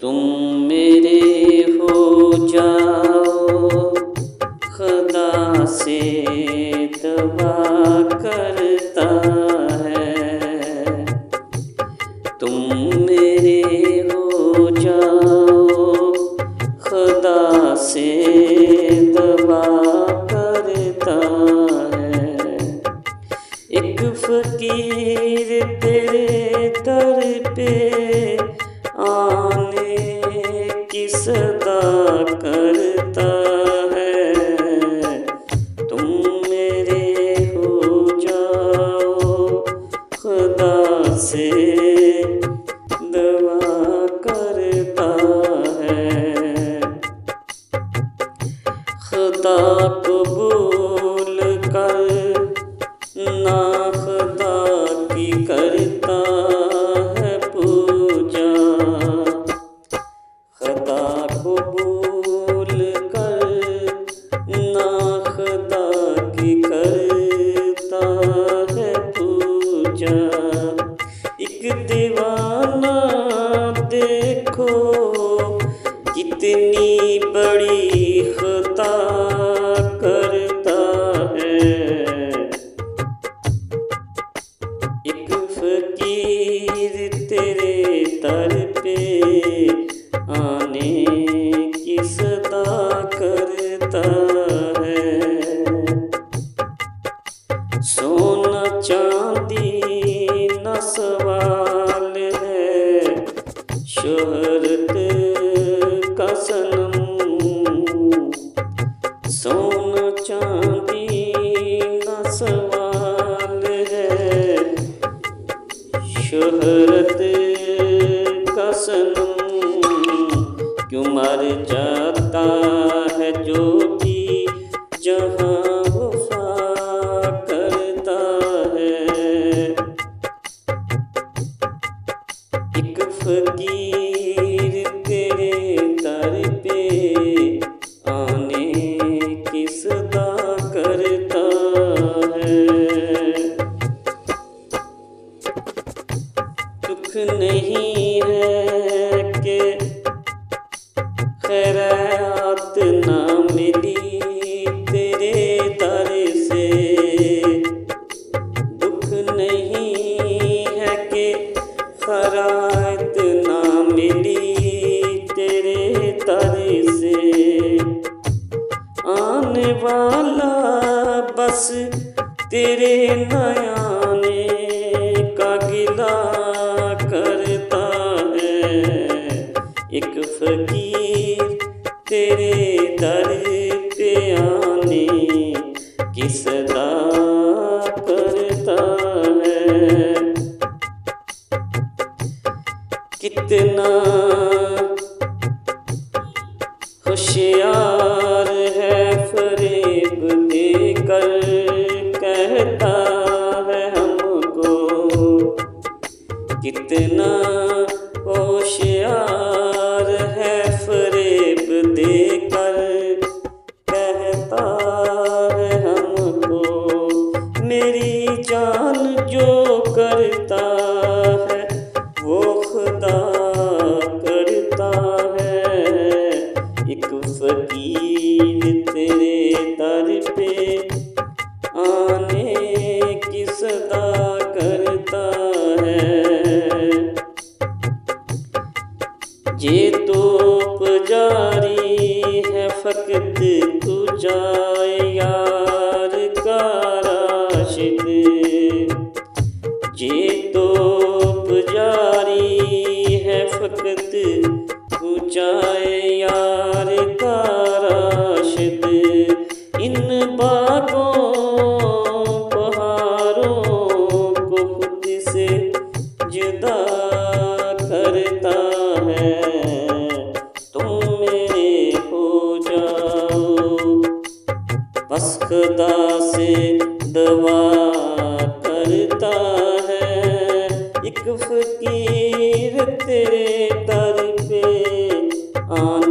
तुम मेरे हो जाओ, खुदा से दुआ करता है। तुम मेरे हो जाओ, खुदा से दुआ करता है। एक फकीर तेरे दर पे आने की सदा करता है। तुम मेरे हो जाओ, खुदा से दुआ करता है। खुदा कबूल कर ना खुदा की करता है पूजा। खुदा कबूल कर ना खुदा की करता है पूजा। एक दीवाना देखो कितनी बड़ी खुदा करता है। एक फकीर तेरे दर पे आने की सदा करता है। सोना चांदी न सवाल है, शोहरत का सनम। सोना चांदी न सवाल है, शोहरत का सनम। क्यों मर जाता है जो भी जहाँ वफा करता है। एक फकीर तेरे दर पे आने की सदा करता है। दुख नहीं है कि खैरात ना मिली तेरे दर से। दुख नहीं है कि खैरात ना मिली तेरे दर से। आने वाला बस तेरे नयाने का गिला करता है। एक फकीर तेरे दर पे आने की सदा करता है। कितना होशियार है फरेब देकर कहता है हमको। कितना होशियार है फरेब देकर कहता है हमको। मेरी जान जो करता है वो खुदा करता है। एक फकीर तेरे दर पे आने की सदा करता है। ये तो पुजारी है फकत तू जाए यार का राशिद। ये तो पुजारी है फकत तू जाए यार का राशिद। इन बागों पहाड़ों को खुद से जुदा करता है। तुम मेरे हो जाओ, बस खुदा से दुआ करता है। एक फकीर तेरे दर पे आने